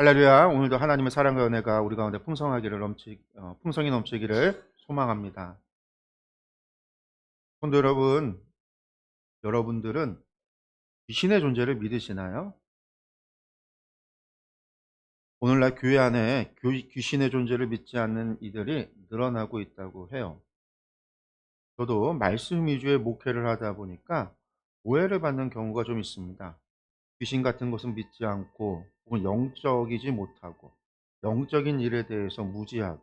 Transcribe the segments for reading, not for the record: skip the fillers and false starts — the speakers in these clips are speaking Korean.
할렐루야. 오늘도 하나님의 사랑과 은혜가 우리 가운데 풍성히 넘치기를 소망합니다. 성도 여러분, 여러분들은 귀신의 존재를 믿으시나요? 오늘날 교회 안에 귀신의 존재를 믿지 않는 이들이 늘어나고 있다고 해요. 저도 말씀 위주의 목회를 하다 보니까 오해를 받는 경우가 좀 있습니다. 귀신 같은 것은 믿지 않고 혹은 영적이지 못하고 영적인 일에 대해서 무지하고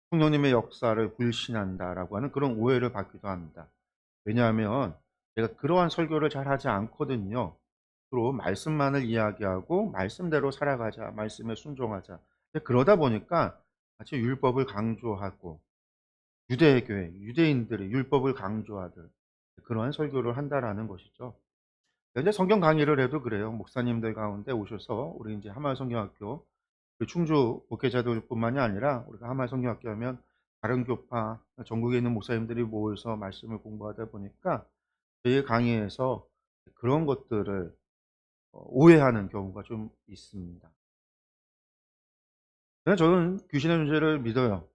성령님의 역사를 불신한다라고 하는 그런 오해를 받기도 합니다. 왜냐하면 제가 그러한 설교를 잘 하지 않거든요. 주로 말씀만을 이야기하고 말씀대로 살아가자, 말씀에 순종하자. 근데 그러다 보니까 마치 율법을 강조하고 유대교회, 유대인들의 율법을 강조하듯 그러한 설교를 한다라는 것이죠. 이제 성경 강의를 해도 그래요. 목사님들 가운데 오셔서 우리 이제 하마성경학교 충주 목회자들뿐만이 아니라 우리가 하마성경학교 하면 다른 교파 전국에 있는 목사님들이 모여서 말씀을 공부하다 보니까 저희 강의에서 그런 것들을 오해하는 경우가 좀 있습니다. 그냥 저는 귀신의 존재를 믿어요.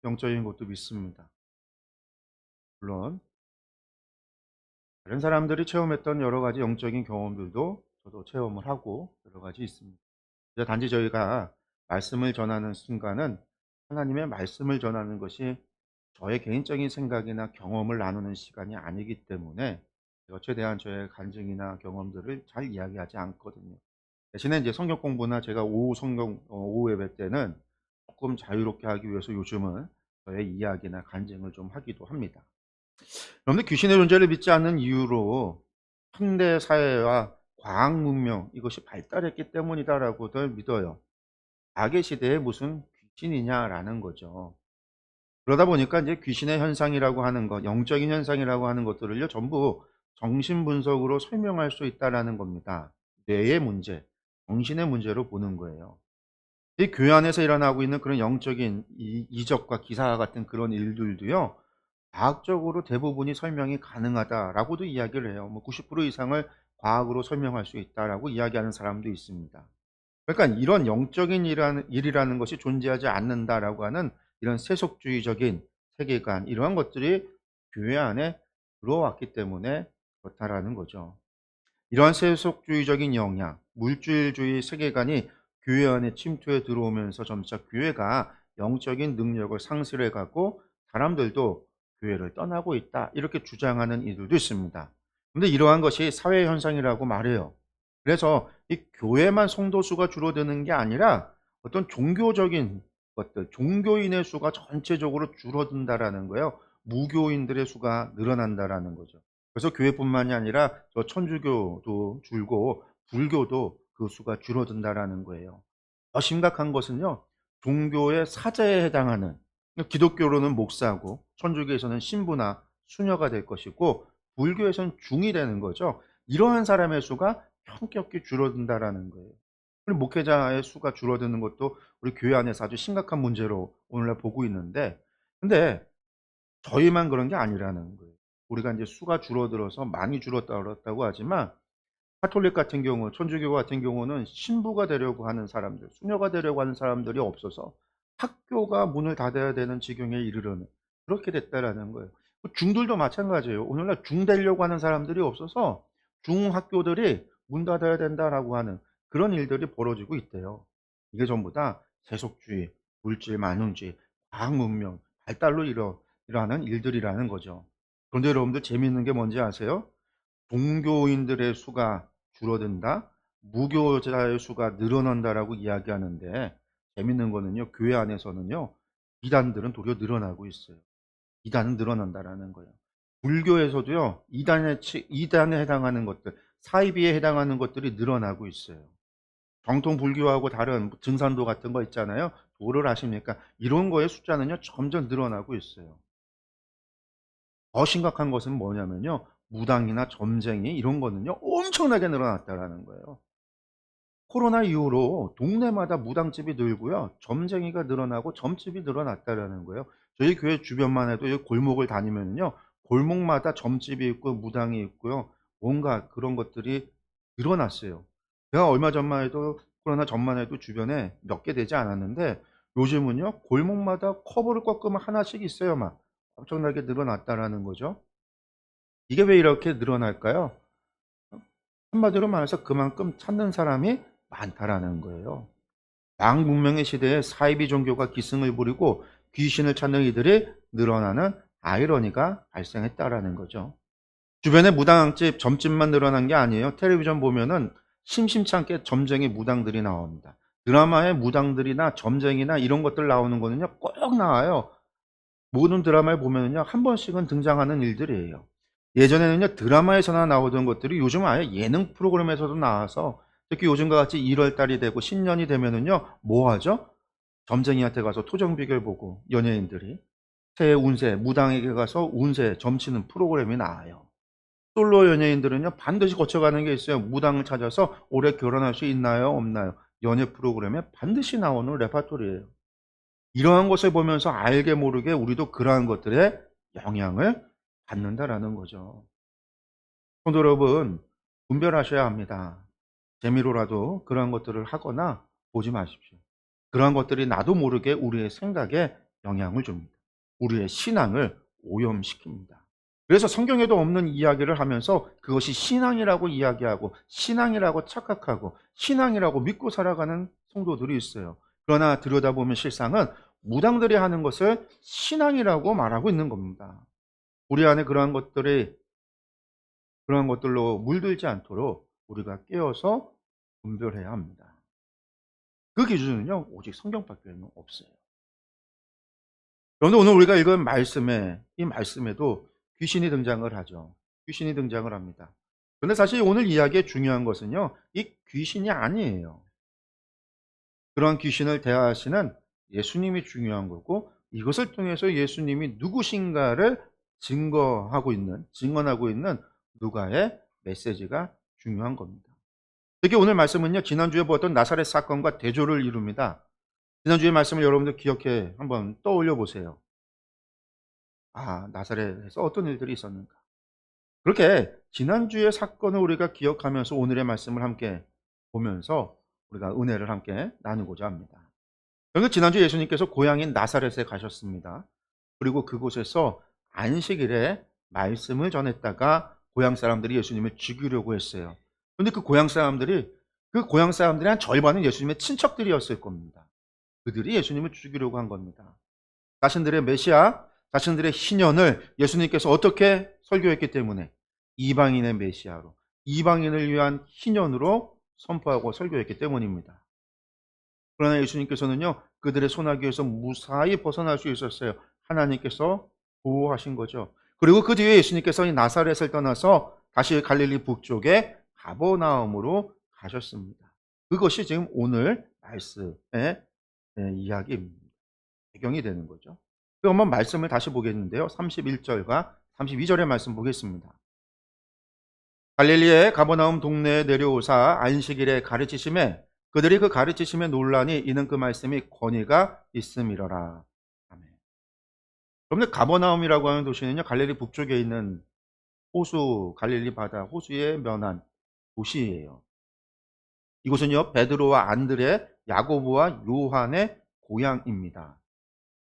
영적인 것도 믿습니다. 물론 다른 사람들이 체험했던 여러 가지 영적인 경험들도 저도 체험을 하고 여러 가지 있습니다. 단지 저희가 말씀을 전하는 순간은 하나님의 말씀을 전하는 것이 저의 개인적인 생각이나 경험을 나누는 시간이 아니기 때문에 것에 대한 저의 간증이나 경험들을 잘 이야기하지 않거든요. 대신에 이제 성경 공부나 제가 오후 예배 때는 조금 자유롭게 하기 위해서 요즘은 저의 이야기나 간증을 좀 하기도 합니다. 여러분들 귀신의 존재를 믿지 않는 이유로 현대 사회와 과학 문명 이것이 발달했기 때문이다라고들 믿어요. 과학의 시대에 무슨 귀신이냐라는 거죠. 그러다 보니까 이제 귀신의 현상이라고 하는 것, 영적인 현상이라고 하는 것들을요, 전부 정신 분석으로 설명할 수 있다라는 겁니다. 뇌의 문제, 정신의 문제로 보는 거예요. 이 교회 안에서 일어나고 있는 그런 영적인 이적과 기사 같은 그런 일들도요, 과학적으로 대부분이 설명이 가능하다라고도 이야기를 해요. 뭐 90% 이상을 과학으로 설명할 수 있다라고 이야기하는 사람도 있습니다. 그러니까 이런 영적인 일이라는 것이 존재하지 않는다라고 하는 이런 세속주의적인 세계관, 이러한 것들이 교회 안에 들어왔기 때문에 그렇다라는 거죠. 이러한 세속주의적인 영향, 물질주의 세계관이 교회 안에 침투해 들어오면서 점차 교회가 영적인 능력을 상실해 가고 사람들도 교회를 떠나고 있다, 이렇게 주장하는 이들도 있습니다. 근데 이러한 것이 사회 현상이라고 말해요. 그래서 이 교회만 성도 수가 줄어드는 게 아니라 어떤 종교적인 것들, 종교인의 수가 전체적으로 줄어든다라는 거예요. 무교인들의 수가 늘어난다라는 거죠. 그래서 교회뿐만이 아니라 저 천주교도 줄고 불교도 그 수가 줄어든다라는 거예요. 더 심각한 것은요, 종교의 사제에 해당하는, 기독교로는 목사고 천주교에서는 신부나 수녀가 될 것이고 불교에서는 중이 되는 거죠. 이러한 사람의 수가 현격히 줄어든다라는 거예요. 그리고 목회자의 수가 줄어드는 것도 우리 교회 안에서 아주 심각한 문제로 오늘날 보고 있는데, 근데 저희만 그런 게 아니라는 거예요. 우리가 이제 수가 줄어들어서 많이 줄었다고 하지만 카톨릭 같은 경우, 천주교 같은 경우는 신부가 되려고 하는 사람들, 수녀가 되려고 하는 사람들이 없어서 학교가 문을 닫아야 되는 지경에 이르르는, 그렇게 됐다라는 거예요. 중들도 마찬가지예요. 오늘날 중 되려고 하는 사람들이 없어서 중학교들이 문 닫아야 된다라고 하는 그런 일들이 벌어지고 있대요. 이게 전부 다 세속주의, 물질 만능주의, 과학 문명 발달로 일어나는 일들이라는 거죠. 그런데 여러분들 재미있는 게 뭔지 아세요? 종교인들의 수가 줄어든다, 무교자의 수가 늘어난다라고 이야기하는데, 재밌는 거는요, 교회 안에서는요, 이단들은 도리어 늘어나고 있어요. 이단은 늘어난다라는 거예요. 불교에서도요, 이단에 해당하는 것들, 사이비에 해당하는 것들이 늘어나고 있어요. 정통 불교하고 다른 증산도 같은 거 있잖아요. 도를 아십니까? 이런 거의 숫자는요, 점점 늘어나고 있어요. 더 심각한 것은 뭐냐면요, 무당이나 점쟁이 이런 거는요, 엄청나게 늘어났다라는 거예요. 코로나 이후로 동네마다 무당집이 늘고요, 점쟁이가 늘어나고 점집이 늘어났다라는 거예요. 저희 교회 주변만 해도 이 골목을 다니면요, 골목마다 점집이 있고 무당이 있고요, 뭔가 그런 것들이 늘어났어요. 제가 얼마 전만 해도 코로나 전만 해도 주변에 몇 개 되지 않았는데 요즘은요 골목마다 커브를 꺾으면 하나씩 있어요 막. 엄청나게 늘어났다라는 거죠. 이게 왜 이렇게 늘어날까요? 한마디로 말해서 그만큼 찾는 사람이 많다라는 거예요. 왕문명의 시대에 사이비 종교가 기승을 부리고 귀신을 찾는 이들이 늘어나는 아이러니가 발생했다라는 거죠. 주변에 무당집, 점집만 늘어난 게 아니에요. 텔레비전 보면은 심심치 않게 점쟁이 무당들이 나옵니다. 드라마에 무당들이나 점쟁이나 이런 것들 나오는 거는요, 꼭 나와요. 모든 드라마에 보면은요, 한 번씩은 등장하는 일들이에요. 예전에는요, 드라마에서나 나오던 것들이 요즘은 아예 예능 프로그램에서도 나와서 특히 요즘과 같이 1월 달이 되고 신년이 되면은요, 뭐 하죠? 점쟁이한테 가서 토정 비결 보고 연예인들이 새해 운세, 무당에게 가서 운세 점치는 프로그램이 나와요. 솔로 연예인들은요, 반드시 거쳐가는 게 있어요. 무당을 찾아서 올해 결혼할 수 있나요? 없나요? 연예 프로그램에 반드시 나오는 레파토리예요. 이러한 것을 보면서 알게 모르게 우리도 그러한 것들에 영향을 받는다라는 거죠. 성도 여러분, 분별하셔야 합니다. 재미로라도 그러한 것들을 하거나 보지 마십시오. 그러한 것들이 나도 모르게 우리의 생각에 영향을 줍니다. 우리의 신앙을 오염시킵니다. 그래서 성경에도 없는 이야기를 하면서 그것이 신앙이라고 이야기하고 신앙이라고 착각하고 신앙이라고 믿고 살아가는 성도들이 있어요. 그러나 들여다보면 실상은 무당들이 하는 것을 신앙이라고 말하고 있는 겁니다. 우리 안에 그러한 것들로 물들지 않도록 우리가 깨어서 분별해야 합니다. 그 기준은요, 오직 성경밖에는 없어요. 그런데 오늘 우리가 읽은 이 말씀에도 귀신이 등장을 하죠. 귀신이 등장을 합니다. 그런데 사실 오늘 이야기의 중요한 것은요, 이 귀신이 아니에요. 그러한 귀신을 대하시는 예수님이 중요한 거고, 이것을 통해서 예수님이 누구신가를 증언하고 있는 누가의 메시지가 중요한 겁니다. 특히 오늘 말씀은요, 지난주에 보았던 나사렛 사건과 대조를 이룹니다. 지난주의 말씀을 여러분들 기억해 한번 떠올려 보세요. 아, 나사렛에서 어떤 일들이 있었는가. 그렇게 지난주의 사건을 우리가 기억하면서 오늘의 말씀을 함께 보면서 우리가 은혜를 함께 나누고자 합니다. 그런데 지난주 예수님께서 고향인 나사렛에 가셨습니다. 그리고 그곳에서 안식일에 말씀을 전했다가 고향 사람들이 예수님을 죽이려고 했어요. 그런데 그 고향 사람들의 한 절반은 예수님의 친척들이었을 겁니다. 그들이 예수님을 죽이려고 한 겁니다. 자신들의 메시아, 자신들의 희년을 예수님께서 어떻게 설교했기 때문에 이방인의 메시아로, 이방인을 위한 희년으로 선포하고 설교했기 때문입니다. 그러나 예수님께서는요, 그들의 소나기에서 무사히 벗어날 수 있었어요. 하나님께서 보호하신 거죠. 그리고 그 뒤에 예수님께서 이 나사렛을 떠나서 다시 갈릴리 북쪽에 가버나움으로 가셨습니다. 그것이 지금 오늘 말씀의 이야기입니다. 배경이 되는 거죠. 그럼 한번 말씀을 다시 보겠는데요. 31절과 32절의 말씀 보겠습니다. 갈릴리의 가버나움 동네에 내려오사 안식일에 가르치심에 그들이 그 가르치심에 논란이 이는 그 말씀이 권위가 있음이러라. 아멘. 여러분들 가버나움이라고 하는 도시는요, 갈릴리 북쪽에 있는 호수, 갈릴리 바다 호수에 면한 도시예요. 이곳은요, 베드로와 안드레, 야고보와 요한의 고향입니다.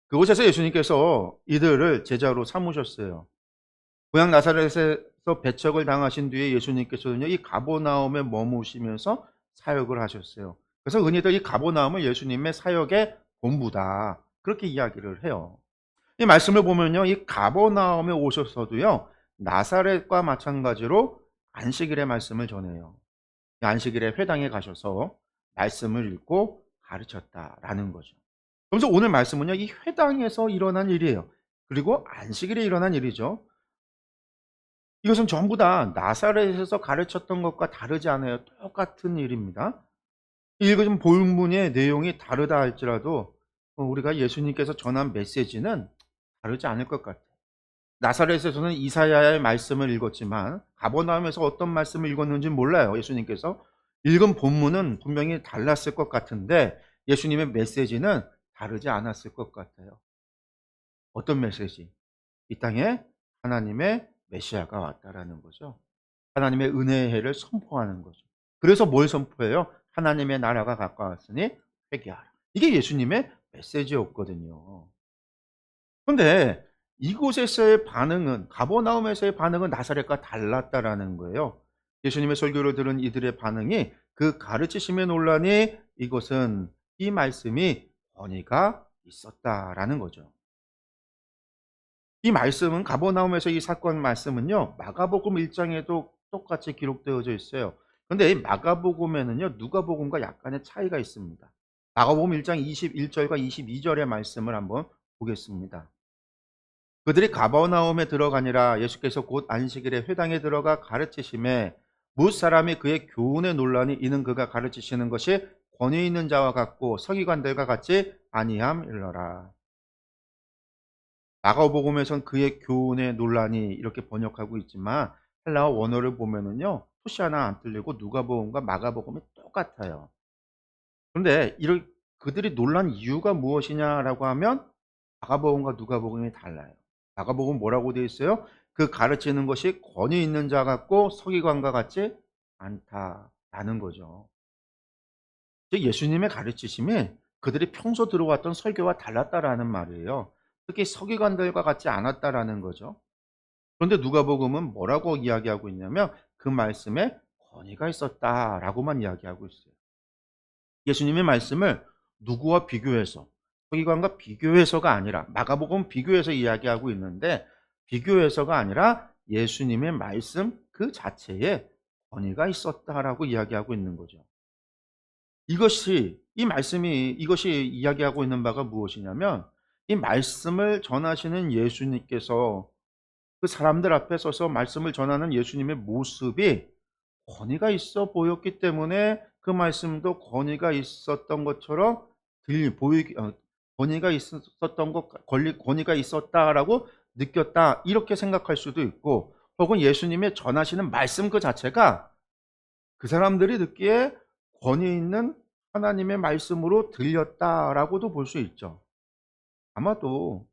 그곳에서 예수님께서 이들을 제자로 삼으셨어요. 고향 나사렛에서 배척을 당하신 뒤에 예수님께서는요, 이 가버나움에 머무시면서 사역을 하셨어요. 그래서 흔히들 이 가버나움을 예수님의 사역의 본부다, 그렇게 이야기를 해요. 이 말씀을 보면요, 이 가버나움에 오셔서도요, 나사렛과 마찬가지로 안식일의 말씀을 전해요. 안식일에 회당에 가셔서 말씀을 읽고 가르쳤다라는 거죠. 그래서 오늘 말씀은요, 이 회당에서 일어난 일이에요. 그리고 안식일에 일어난 일이죠. 이것은 전부 다 나사렛에서 가르쳤던 것과 다르지 않아요. 똑같은 일입니다. 읽은 본문의 내용이 다르다 할지라도 우리가 예수님께서 전한 메시지는 다르지 않을 것 같아요. 나사렛에서는 이사야의 말씀을 읽었지만 가버나움에서 어떤 말씀을 읽었는지는 몰라요. 예수님께서 읽은 본문은 분명히 달랐을 것 같은데 예수님의 메시지는 다르지 않았을 것 같아요. 어떤 메시지? 이 땅에 하나님의 메시아가 왔다라는 거죠. 하나님의 은혜의 해를 선포하는 거죠. 그래서 뭘 선포해요? 하나님의 나라가 가까웠으니 회개하라. 이게 예수님의 메시지였거든요. 근데 이곳에서의 반응은, 가버나움에서의 반응은 나사렛과 달랐다라는 거예요. 예수님의 설교를 들은 이들의 반응이, 그 가르치심의 논란이, 이것은 이 말씀이 권위가 있었다라는 거죠. 이 말씀은, 가버나움에서 이 사건 말씀은요, 마가복음 1장에도 똑같이 기록되어져 있어요. 근데 이 마가복음에는요, 누가복음과 약간의 차이가 있습니다. 마가복음 1장 21절과 22절의 말씀을 한번 보겠습니다. 그들이 가버나움에 들어가니라. 예수께서 곧 안식일에 회당에 들어가 가르치심에 뭇 사람이 그의 교훈에 논란이, 이는 그가 가르치시는 것이 권위 있는 자와 같고 서기관들과 같지 아니함이러라. 마가복음에선 그의 교훈에 논란이 이렇게 번역하고 있지만, 헬라어 원어를 보면은요, 토시 하나 안 틀리고 누가복음과 마가복음이 똑같아요. 그런데 이를, 그들이 놀란 이유가 무엇이냐라고 하면 마가복음과 누가복음이 달라요. 마가복음 뭐라고 되어 있어요? 그 가르치는 것이 권위 있는 자 같고 서기관과 같지 않다라는 거죠. 즉 예수님의 가르치심이 그들이 평소 들어왔던 설교와 달랐다라는 말이에요. 특히 서기관들과 같지 않았다라는 거죠. 그런데 누가복음은 뭐라고 이야기하고 있냐면, 그 말씀에 권위가 있었다라고만 이야기하고 있어요. 예수님의 말씀을 누구와 비교해서, 서기관과 비교해서가 아니라, 마가복음 비교해서 이야기하고 있는데, 비교해서가 아니라 예수님의 말씀 그 자체에 권위가 있었다라고 이야기하고 있는 거죠. 이것이, 이 말씀이, 이것이 이야기하고 있는 바가 무엇이냐면, 이 말씀을 전하시는 예수님께서 그 사람들 앞에 서서 말씀을 전하는 예수님의 모습이 권위가 있어 보였기 때문에, 그 말씀도 권위가 있었던 것처럼 권위가 있었던 것, 권위가 있었다라고 느꼈다, 이렇게 생각할 수도 있고, 혹은 예수님의 전하시는 말씀 그 자체가 그 사람들이 듣기에 권위 있는 하나님의 말씀으로 들렸다라고도 볼 수 있죠. 아마도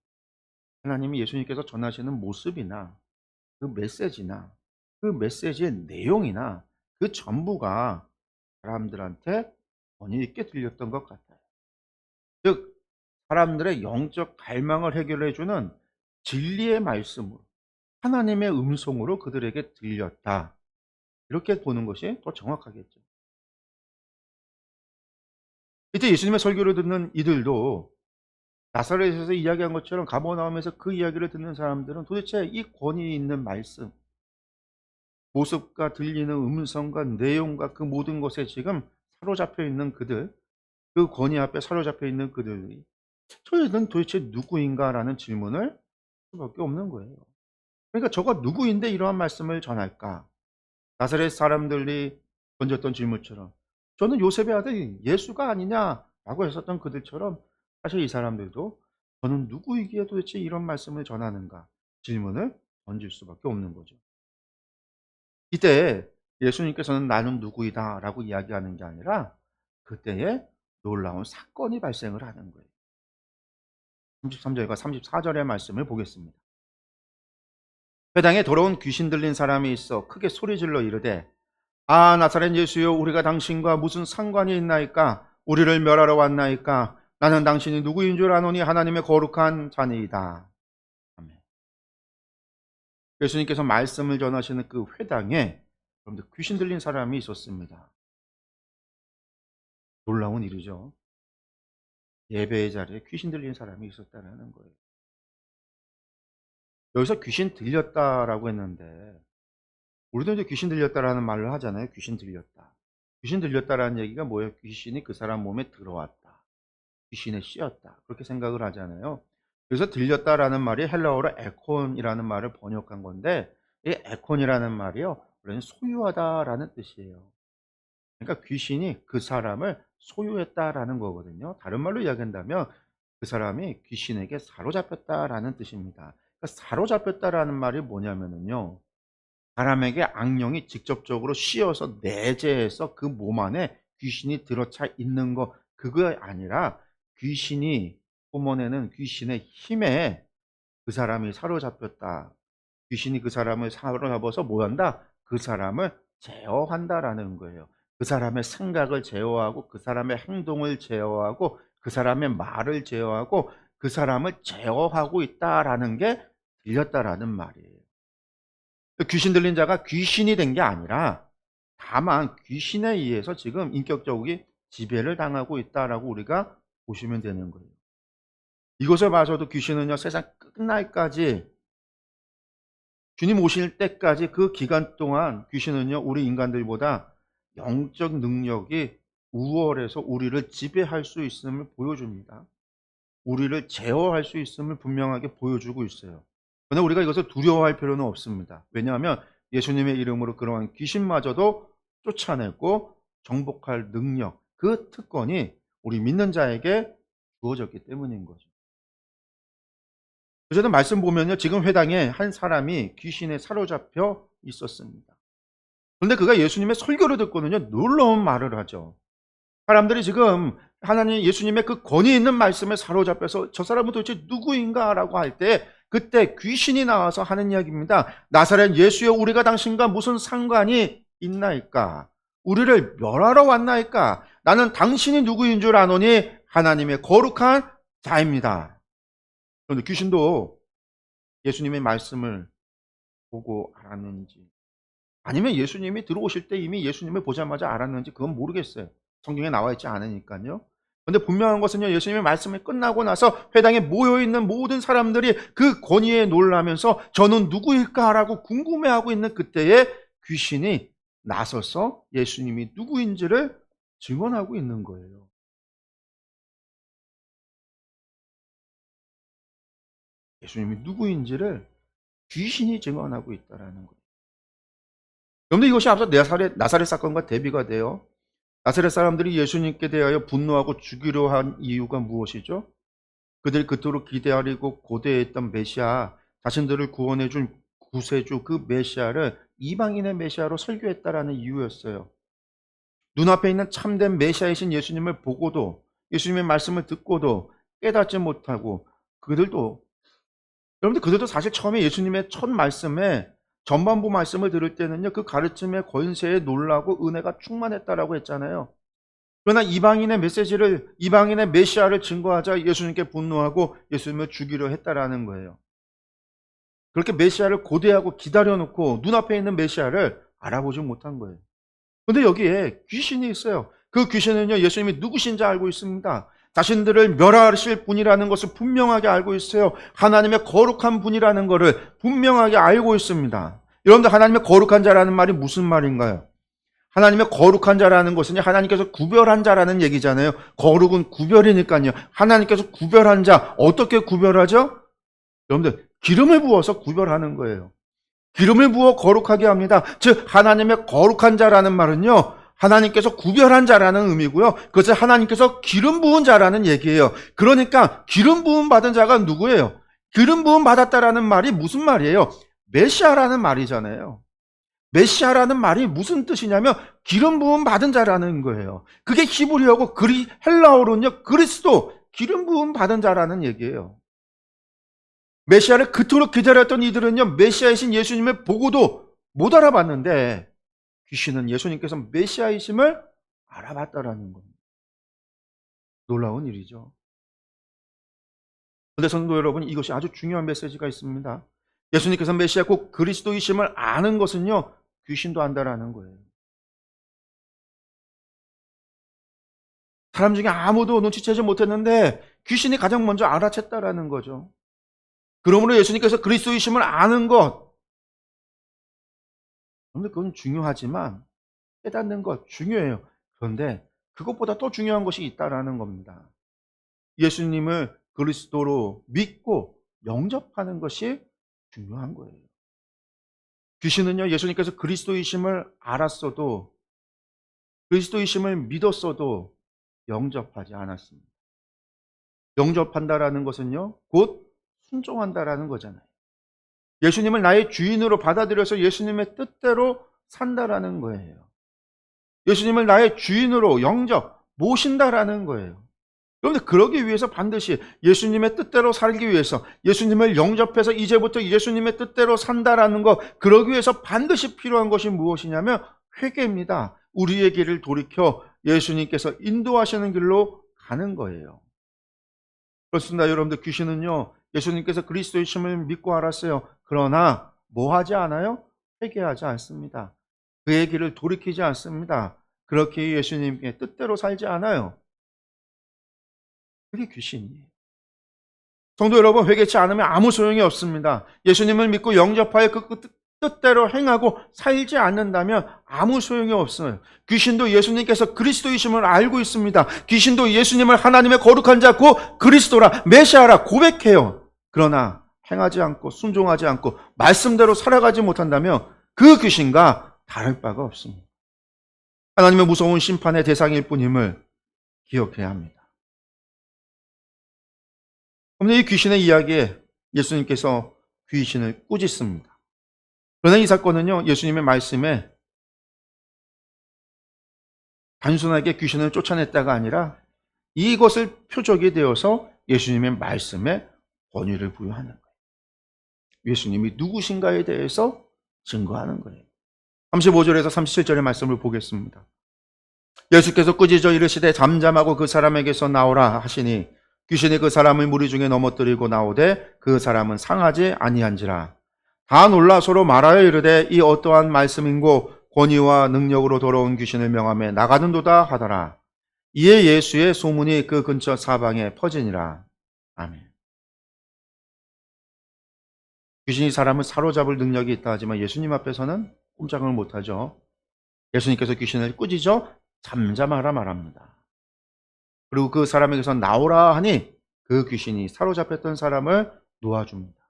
하나님이, 예수님께서 전하시는 모습이나 그 메시지나 그 메시지의 내용이나 그 전부가 사람들한테 권위 있게 들렸던 것 같아요. 즉 사람들의 영적 갈망을 해결해 주는 진리의 말씀으로, 하나님의 음성으로 그들에게 들렸다, 이렇게 보는 것이 더 정확하겠죠. 이때 예수님의 설교를 듣는 이들도 나사렛에서 이야기한 것처럼 가버나움에서 그 이야기를 듣는 사람들은 도대체 이 권위 있는 말씀, 모습과 들리는 음성과 내용과 그 모든 것에 지금 사로잡혀 있는 그들, 그 권위 앞에 사로잡혀 있는 그들이, 저희는 도대체 누구인가라는 질문을 할 수밖에 없는 거예요. 그러니까 저가 누구인데 이러한 말씀을 전할까? 나사렛 사람들이 던졌던 질문처럼, 저는 요셉의 아들 예수가 아니냐라고 했었던 그들처럼, 사실 이 사람들도 저는 누구이기에 도대체 이런 말씀을 전하는가 질문을 던질 수밖에 없는 거죠. 이때 예수님께서는 나는 누구이다라고 이야기하는 게 아니라, 그때에 놀라운 사건이 발생을 하는 거예요. 33절과 34절의 말씀을 보겠습니다. 회당에 더러운 귀신 들린 사람이 있어 크게 소리질러 이르되, 아 나사렛 예수여, 우리가 당신과 무슨 상관이 있나이까? 우리를 멸하러 왔나이까? 나는 당신이 누구인 줄 아노니 하나님의 거룩한 자니이다. 아멘. 예수님께서 말씀을 전하시는 그 회당에 여러분들 귀신 들린 사람이 있었습니다. 놀라운 일이죠. 예배의 자리에 귀신 들린 사람이 있었다는 거예요. 여기서 귀신 들렸다라고 했는데, 우리도 이제 귀신 들렸다라는 말을 하잖아요. 귀신 들렸다. 귀신 들렸다라는 얘기가 뭐예요? 귀신이 그 사람 몸에 들어왔다, 귀신에 씌었다, 그렇게 생각을 하잖아요. 그래서 들렸다라는 말이 헬라어로 에콘이라는 말을 번역한 건데, 이 에콘이라는 말이요, 원래는 소유하다라는 뜻이에요. 그러니까 귀신이 그 사람을 소유했다라는 거거든요. 다른 말로 이야기한다면 그 사람이 귀신에게 사로잡혔다라는 뜻입니다. 그러니까 사로잡혔다라는 말이 뭐냐면요, 사람에게 악령이 직접적으로 씌어서 내재해서 그 몸 안에 귀신이 들어차 있는 거, 그거 아니라, 귀신이 뿜어내는 귀신의 힘에 그 사람이 사로잡혔다. 귀신이 그 사람을 사로잡아서 뭐 한다? 그 사람을 제어한다라는 거예요. 그 사람의 생각을 제어하고 그 사람의 행동을 제어하고 그 사람의 말을 제어하고 그 사람을 제어하고 있다라는 게 들렸다라는 말이에요. 귀신 들린 자가 귀신이 된 게 아니라 다만 귀신에 의해서 지금 인격적으로 지배를 당하고 있다라고 우리가 보시면 되는 거예요. 이것을 봐서도 귀신은요, 세상 끝날까지, 주님 오실 때까지 그 기간 동안 귀신은요, 우리 인간들보다 영적 능력이 우월해서 우리를 지배할 수 있음을 보여줍니다. 우리를 제어할 수 있음을 분명하게 보여주고 있어요. 그러나 우리가 이것을 두려워할 필요는 없습니다. 왜냐하면 예수님의 이름으로 그러한 귀신마저도 쫓아내고 정복할 능력, 그 특권이 우리 믿는 자에게 주어졌기 때문인 거죠. 그래서 말씀 보면요, 지금 회당에 한 사람이 귀신에 사로잡혀 있었습니다. 그런데 그가 예수님의 설교를 듣고는요, 놀라운 말을 하죠. 사람들이 지금 하나님 예수님의 그 권위 있는 말씀에 사로잡혀서 저 사람은 도대체 누구인가라고 할 때 그때 귀신이 나와서 하는 이야기입니다. 나사렛 예수여, 우리가 당신과 무슨 상관이 있나이까? 우리를 멸하러 왔나이까? 나는 당신이 누구인 줄 아노니 하나님의 거룩한 자입니다. 그런데 귀신도 예수님의 말씀을 보고 알았는지, 아니면 예수님이 들어오실 때 이미 예수님을 보자마자 알았는지 그건 모르겠어요. 성경에 나와 있지 않으니까요. 그런데 분명한 것은요, 예수님의 말씀이 끝나고 나서 회당에 모여있는 모든 사람들이 그 권위에 놀라면서 저는 누구일까라고 궁금해하고 있는 그때에 귀신이 나서서 예수님이 누구인지를 증언하고 있는 거예요. 예수님이 누구인지를 귀신이 증언하고 있다는 거예요. 그런데 이것이 앞서 나사렛 사건과 대비가 돼요. 나사렛 사람들이 예수님께 대하여 분노하고 죽이려 한 이유가 무엇이죠? 그들이 그토록 기대하리고 고대했던 메시아, 자신들을 구원해 준 구세주 그 메시아를 이방인의 메시아로 설교했다라는 이유였어요. 눈앞에 있는 참된 메시아이신 예수님을 보고도, 예수님의 말씀을 듣고도 깨닫지 못하고, 여러분들 그들도 사실 처음에 예수님의 첫 말씀에 전반부 말씀을 들을 때는요, 그 가르침의 권세에 놀라고 은혜가 충만했다라고 했잖아요. 그러나 이방인의 메시아를 증거하자 예수님께 분노하고 예수님을 죽이려 했다라는 거예요. 그렇게 메시아를 고대하고 기다려놓고 눈앞에 있는 메시아를 알아보지 못한 거예요. 그런데 여기에 귀신이 있어요. 그 귀신은요, 예수님이 누구신지 알고 있습니다. 자신들을 멸하실 분이라는 것을 분명하게 알고 있어요. 하나님의 거룩한 분이라는 것을 분명하게 알고 있습니다. 여러분들, 하나님의 거룩한 자라는 말이 무슨 말인가요? 하나님의 거룩한 자라는 것은 하나님께서 구별한 자라는 얘기잖아요. 거룩은 구별이니까요. 하나님께서 구별한 자, 어떻게 구별하죠? 여러분들, 기름을 부어서 구별하는 거예요. 기름을 부어 거룩하게 합니다. 즉 하나님의 거룩한 자라는 말은요, 하나님께서 구별한 자라는 의미고요. 그것을 하나님께서 기름 부은 자라는 얘기예요. 그러니까 기름 부음 받은 자가 누구예요? 기름 부음 받았다라는 말이 무슨 말이에요? 메시아라는 말이잖아요. 메시아라는 말이 무슨 뜻이냐면 기름 부음 받은 자라는 거예요. 그게 히브리어고 헬라어로는요, 그리스도, 기름 부음 받은 자라는 얘기예요. 메시아를 그토록 기다렸던 이들은요, 메시아이신 예수님을 보고도 못 알아봤는데 귀신은 예수님께서 메시아이심을 알아봤다라는 겁니다. 놀라운 일이죠. 그런데 성도 여러분, 이것이 아주 중요한 메시지가 있습니다. 예수님께서 메시아 곧 그리스도이심을 아는 것은요, 귀신도 안다라는 거예요. 사람 중에 아무도 눈치채지 못했는데 귀신이 가장 먼저 알아챘다라는 거죠. 그러므로 예수님께서 그리스도이심을 아는 것, 그런데 그건 중요하지만 깨닫는 것 중요해요. 그런데 그것보다 더 중요한 것이 있다라는 겁니다. 예수님을 그리스도로 믿고 영접하는 것이 중요한 거예요. 귀신은요, 예수님께서 그리스도이심을 알았어도, 그리스도이심을 믿었어도 영접하지 않았습니다. 영접한다라는 것은요, 곧 순종한다라는 거잖아요. 예수님을 나의 주인으로 받아들여서 예수님의 뜻대로 산다라는 거예요. 예수님을 나의 주인으로 모신다라는 거예요. 그런데 그러기 위해서 반드시 예수님의 뜻대로 살기 위해서, 예수님을 영접해서 이제부터 예수님의 뜻대로 산다라는 것, 그러기 위해서 반드시 필요한 것이 무엇이냐면 회개입니다. 우리의 길을 돌이켜 예수님께서 인도하시는 길로 가는 거예요. 그렇습니다. 여러분들, 귀신은요, 예수님께서 그리스도이심을 믿고 알았어요. 그러나 뭐 하지 않아요? 회개하지 않습니다. 그의 길을 돌이키지 않습니다. 그렇게 예수님의 뜻대로 살지 않아요. 그게 귀신이에요. 성도 여러분, 회개치 않으면 아무 소용이 없습니다. 예수님을 믿고 영접하여 그 뜻대로 행하고 살지 않는다면 아무 소용이 없어요. 귀신도 예수님께서 그리스도이심을 알고 있습니다. 귀신도 예수님을 하나님의 거룩한 자고 그리스도라, 메시아라 고백해요. 그러나 행하지 않고 순종하지 않고 말씀대로 살아가지 못한다면 그 귀신과 다를 바가 없습니다. 하나님의 무서운 심판의 대상일 뿐임을 기억해야 합니다. 그런데 이 귀신의 이야기에 예수님께서 귀신을 꾸짖습니다. 그러나 이 사건은요, 예수님의 말씀에 단순하게 귀신을 쫓아냈다가 아니라 이것을 표적이 되어서 예수님의 말씀에 권위를 부여하는 거예요. 예수님이 누구신가에 대해서 증거하는 거예요. 35절에서 37절의 말씀을 보겠습니다. 예수께서 꾸짖어 이르시되 잠잠하고 그 사람에게서 나오라 하시니 귀신이 그 사람을 무리 중에 넘어뜨리고 나오되 그 사람은 상하지 아니한지라. 다 놀라 서로 말하여 이르되 이 어떠한 말씀인고 권위와 능력으로 돌아온 귀신을 명함에 나가는도다 하더라. 이에 예수의 소문이 그 근처 사방에 퍼지니라. 아멘. 귀신이 사람을 사로잡을 능력이 있다 하지만 예수님 앞에서는 꼼짝을 못하죠. 예수님께서 귀신을 꾸짖어 잠잠하라 말합니다. 그리고 그 사람에게서 나오라 하니 그 귀신이 사로잡혔던 사람을 놓아줍니다.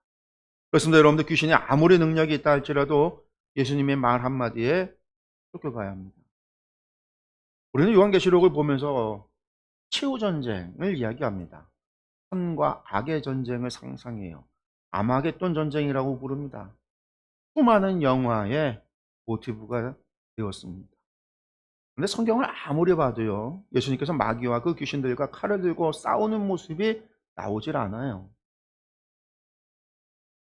그렇습니다. 여러분들, 귀신이 아무리 능력이 있다 할지라도 예수님의 말 한마디에 쫓겨가야 합니다. 우리는 요한계시록을 보면서 치유전쟁을 이야기합니다. 선과 악의 전쟁을 상상해요. 아마겟돈 전쟁이라고 부릅니다. 수많은 영화의 모티브가 되었습니다. 그런데 성경을 아무리 봐도요, 예수님께서 마귀와 그 귀신들과 칼을 들고 싸우는 모습이 나오질 않아요.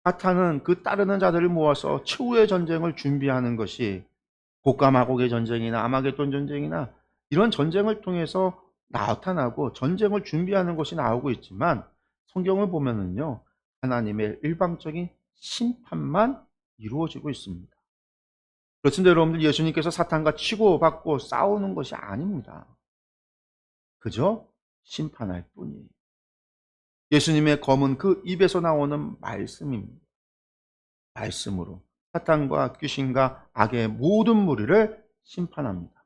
사탄은 그 따르는 자들을 모아서 최후의 전쟁을 준비하는 것이 고가 마곡의 전쟁이나 아마겟돈 전쟁이나 이런 전쟁을 통해서 나타나고 전쟁을 준비하는 것이 나오고 있지만, 성경을 보면은요, 하나님의 일방적인 심판만 이루어지고 있습니다. 그렇습니다. 여러분들, 예수님께서 사탄과 치고받고 싸우는 것이 아닙니다. 그저 심판할 뿐이에요. 예수님의 검은 그 입에서 나오는 말씀입니다. 말씀으로 사탄과 귀신과 악의 모든 무리를 심판합니다.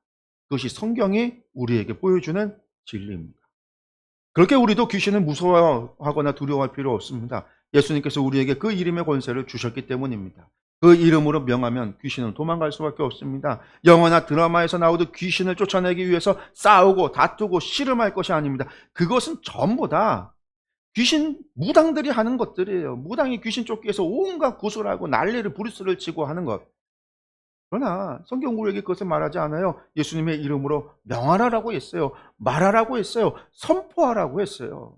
그것이 성경이 우리에게 보여주는 진리입니다. 그렇게 우리도 귀신을 무서워하거나 두려워할 필요 없습니다. 예수님께서 우리에게 그 이름의 권세를 주셨기 때문입니다. 그 이름으로 명하면 귀신은 도망갈 수밖에 없습니다. 영화나 드라마에서 나오듯 귀신을 쫓아내기 위해서 싸우고 다투고 씨름할 것이 아닙니다. 그것은 전부 다 귀신 무당들이 하는 것들이에요. 무당이 귀신 쫓기 위해서 온갖 구슬하고 난리를 부르스를 치고 하는 것. 그러나 성경 우리에게 그것을 말하지 않아요. 예수님의 이름으로 명하라고 했어요. 말하라고 했어요. 선포하라고 했어요.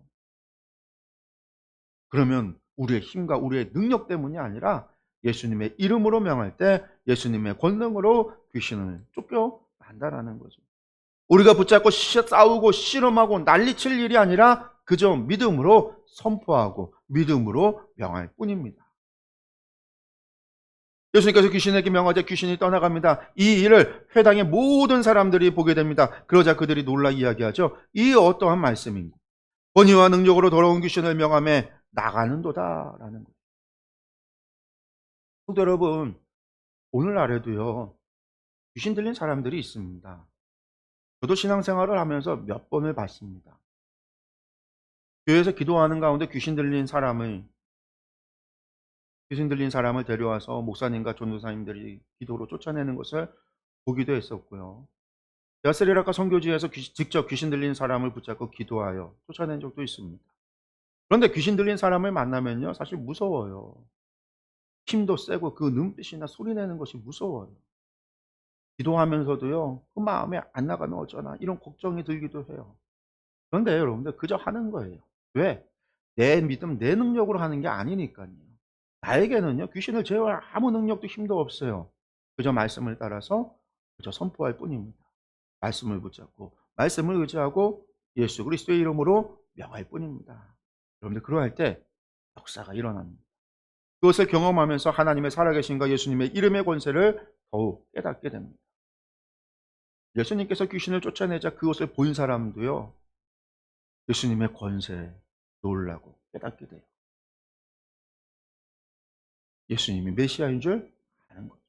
그러면 우리의 힘과 우리의 능력 때문이 아니라 예수님의 이름으로 명할 때 예수님의 권능으로 귀신을 쫓겨난다라는 거죠. 우리가 붙잡고 싸우고 씨름하고 난리칠 일이 아니라 그저 믿음으로 선포하고 믿음으로 명할 뿐입니다. 예수님께서 귀신에게 명하자 귀신이 떠나갑니다. 이 일을 회당의 모든 사람들이 보게 됩니다. 그러자 그들이 놀라 이야기하죠. 이 어떠한 말씀인고 권위와 능력으로 돌아온 귀신을 명함에 나가는도다라는 거예요. 성도 여러분, 오늘날에도요, 귀신 들린 사람들이 있습니다. 저도 신앙생활을 하면서 몇 번을 봤습니다. 교회에서 기도하는 가운데 귀신 들린 사람을 데려와서 목사님과 전도사님들이 기도로 쫓아내는 것을 보기도 했었고요. 제가 스리랑카 선교지에서 직접 귀신 들린 사람을 붙잡고 기도하여 쫓아낸 적도 있습니다. 그런데 귀신 들린 사람을 만나면요, 사실 무서워요. 힘도 세고 그 눈빛이나 소리 내는 것이 무서워요. 기도하면서도요, 그 마음에 안 나가면 어쩌나 이런 걱정이 들기도 해요. 그런데 여러분들, 그저 하는 거예요. 왜? 내 믿음, 내 능력으로 하는 게 아니니까요. 나에게는요, 귀신을 제어할 아무 능력도 힘도 없어요. 그저 말씀을 따라서 그저 선포할 뿐입니다. 말씀을 붙잡고 말씀을 의지하고 예수 그리스도의 이름으로 명할 뿐입니다. 여러분들 그러할 때 역사가 일어납니다. 그것을 경험하면서 하나님의 살아계신과 예수님의 이름의 권세를 더욱 깨닫게 됩니다. 예수님께서 귀신을 쫓아내자 그것을 본 사람도요, 예수님의 권세에 놀라고 깨닫게 돼요. 예수님이 메시아인 줄 아는 거죠.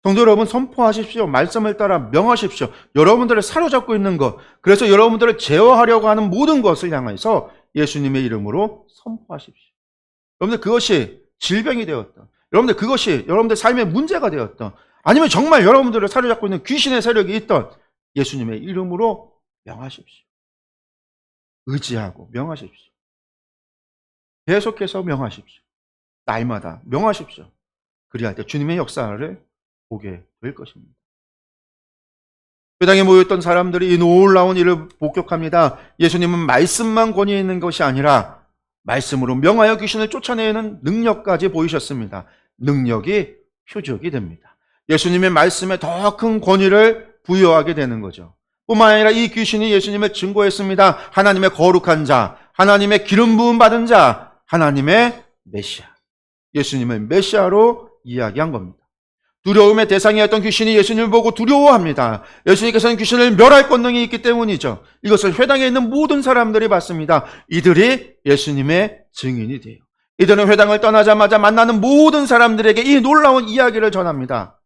성도 여러분, 선포하십시오. 말씀을 따라 명하십시오. 여러분들을 사로잡고 있는 것, 그래서 여러분들을 제어하려고 하는 모든 것을 향해서 예수님의 이름으로 선포하십시오. 여러분들 그것이 질병이 되었던, 여러분들 그것이 여러분들 삶의 문제가 되었던, 아니면 정말 여러분들을 사로잡고 있는 귀신의 세력이 있던 예수님의 이름으로 명하십시오. 의지하고 명하십시오. 계속해서 명하십시오. 날마다 명하십시오. 그리할 때 주님의 역사를 보게 될 것입니다. 회당에 모였던 사람들이 이 놀라운 일을 목격합니다. 예수님은 말씀만 권위 있는 것이 아니라 말씀으로 명하여 귀신을 쫓아내는 능력까지 보이셨습니다. 능력이 표적이 됩니다. 예수님의 말씀에 더 큰 권위를 부여하게 되는 거죠. 뿐만 아니라 이 귀신이 예수님을 증거했습니다. 하나님의 거룩한 자, 하나님의 기름 부음 받은 자, 하나님의 메시아. 예수님을 메시아로 이야기한 겁니다. 두려움의 대상이었던 귀신이 예수님을 보고 두려워합니다. 예수님께서는 귀신을 멸할 권능이 있기 때문이죠. 이것을 회당에 있는 모든 사람들이 봤습니다. 이들이 예수님의 증인이 돼요. 이들은 회당을 떠나자마자 만나는 모든 사람들에게 이 놀라운 이야기를 전합니다.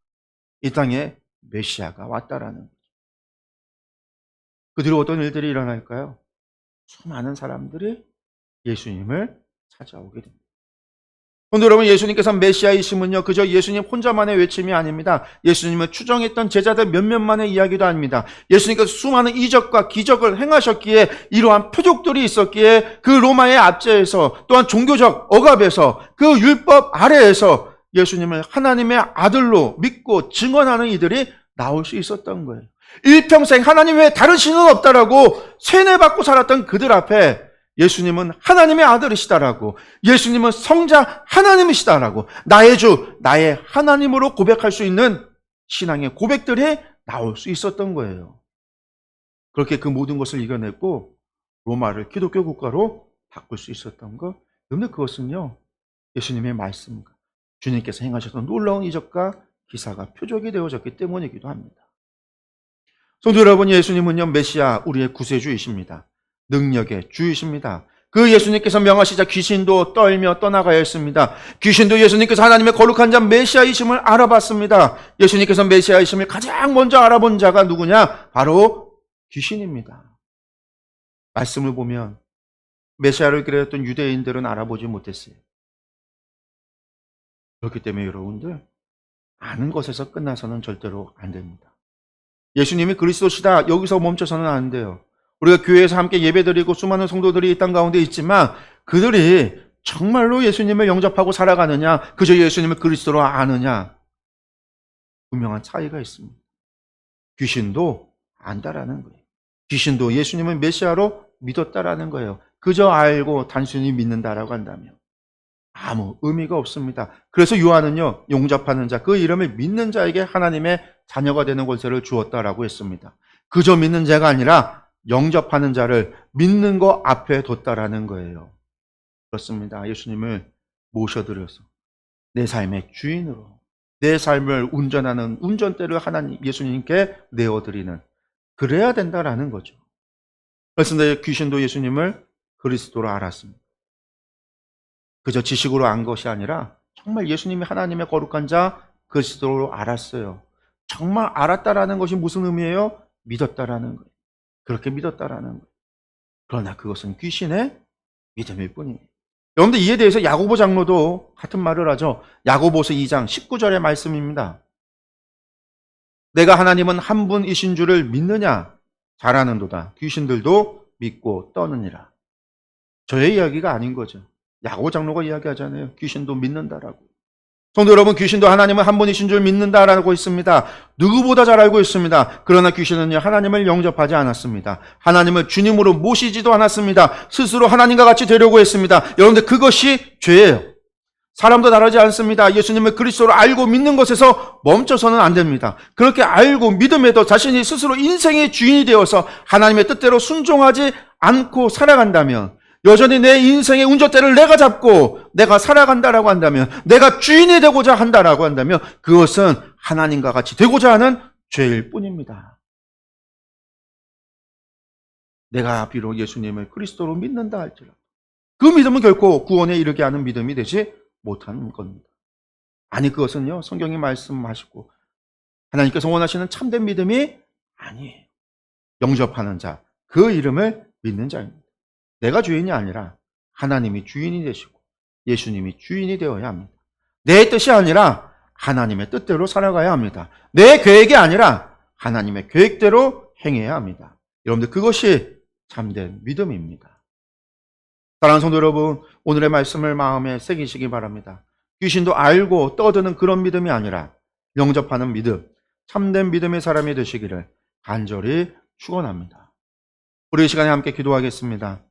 이 땅에 메시아가 왔다라는 거죠. 그 뒤로 어떤 일들이 일어날까요? 수많은 사람들이 예수님을 찾아오게 됩니다. 그런데 여러분, 예수님께서 메시아이심은요, 그저 예수님 혼자만의 외침이 아닙니다. 예수님을 추종했던 제자들 몇몇만의 이야기도 아닙니다. 예수님께서 수많은 이적과 기적을 행하셨기에, 이러한 표적들이 있었기에, 그 로마의 압제에서, 또한 종교적 억압에서, 그 율법 아래에서 예수님을 하나님의 아들로 믿고 증언하는 이들이 나올 수 있었던 거예요. 일평생 하나님 외에 다른 신은 없다라고 세뇌받고 살았던 그들 앞에 예수님은 하나님의 아들이시다라고, 예수님은 성자 하나님이시다라고, 나의 주, 나의 하나님으로 고백할 수 있는 신앙의 고백들이 나올 수 있었던 거예요. 그렇게 그 모든 것을 이겨냈고 로마를 기독교 국가로 바꿀 수 있었던 것, 그런데 그것은요, 예수님의 말씀과 주님께서 행하셨던 놀라운 이적과 기사가 표적이 되어졌기 때문이기도 합니다. 성도 여러분, 예수님은요, 메시아, 우리의 구세주이십니다. 능력의 주이십니다. 그 예수님께서 명하시자 귀신도 떨며 떠나가야 했습니다. 귀신도 예수님께서 하나님의 거룩한 자 메시아이심을 알아봤습니다. 예수님께서 메시아이심을 가장 먼저 알아본 자가 누구냐? 바로 귀신입니다. 말씀을 보면 메시아를 기다렸던 유대인들은 알아보지 못했어요. 그렇기 때문에 여러분들, 아는 것에서 끝나서는 절대로 안 됩니다. 예수님이 그리스도시다, 여기서 멈춰서는 안 돼요. 우리가 교회에서 함께 예배드리고 수많은 성도들이 이 땅 가운데 있지만 그들이 정말로 예수님을 영접하고 살아가느냐, 그저 예수님을 그리스도로 아느냐, 분명한 차이가 있습니다. 귀신도 안다라는 거예요. 귀신도 예수님을 메시아로 믿었다라는 거예요. 그저 알고 단순히 믿는다라고 한다면 아무 의미가 없습니다. 그래서 요한은요, 용접하는 자, 그 이름을 믿는 자에게 하나님의 자녀가 되는 권세를 주었다라고 했습니다. 그저 믿는 자가 아니라 영접하는 자를 믿는 거 앞에 뒀다라는 거예요. 그렇습니다. 예수님을 모셔드려서 내 삶의 주인으로, 내 삶을 운전하는 운전대를 하나님, 예수님께 내어드리는, 그래야 된다라는 거죠. 그렇습니다. 귀신도 예수님을 그리스도로 알았습니다. 그저 지식으로 안 것이 아니라 정말 예수님이 하나님의 거룩한 자 그리스도로 알았어요. 정말 알았다라는 것이 무슨 의미예요? 믿었다라는 거예요. 그렇게 믿었다라는 거예요. 그러나 그것은 귀신의 믿음일 뿐이에요. 여러분들, 이에 대해서 야고보 장로도 같은 말을 하죠. 야고보서 2장 19절의 말씀입니다. 내가 하나님은 한 분이신 줄을 믿느냐? 잘하는도다. 귀신들도 믿고 떠느니라. 저의 이야기가 아닌 거죠. 야고보 장로가 이야기하잖아요. 귀신도 믿는다라고. 성도 여러분, 귀신도 하나님은 한 분이신 줄 믿는다라고 있습니다. 누구보다 잘 알고 있습니다. 그러나 귀신은요, 하나님을 영접하지 않았습니다. 하나님을 주님으로 모시지도 않았습니다. 스스로 하나님과 같이 되려고 했습니다. 여러분들, 그것이 죄예요. 사람도 다르지 않습니다. 예수님을 그리스도로 알고 믿는 것에서 멈춰서는 안 됩니다. 그렇게 알고 믿음에도 자신이 스스로 인생의 주인이 되어서 하나님의 뜻대로 순종하지 않고 살아간다면, 여전히 내 인생의 운전대를 내가 잡고 내가 살아간다라고 한다면, 내가 주인이 되고자 한다라고 한다면 그것은 하나님과 같이 되고자 하는 죄일 뿐입니다. 내가 비록 예수님을 그리스도로 믿는다 할지라도 그 믿음은 결코 구원에 이르게 하는 믿음이 되지 못하는 겁니다. 아니, 그것은요, 성경이 말씀하시고 하나님께서 원하시는 참된 믿음이 아니에요. 영접하는 자, 그 이름을 믿는 자입니다. 내가 주인이 아니라 하나님이 주인이 되시고 예수님이 주인이 되어야 합니다. 내 뜻이 아니라 하나님의 뜻대로 살아가야 합니다. 내 계획이 아니라 하나님의 계획대로 행해야 합니다. 여러분들, 그것이 참된 믿음입니다. 사랑하는 성도 여러분, 오늘의 말씀을 마음에 새기시기 바랍니다. 귀신도 알고 떠드는 그런 믿음이 아니라 영접하는 믿음, 참된 믿음의 사람이 되시기를 간절히 축원합니다. 우리 이 시간에 함께 기도하겠습니다.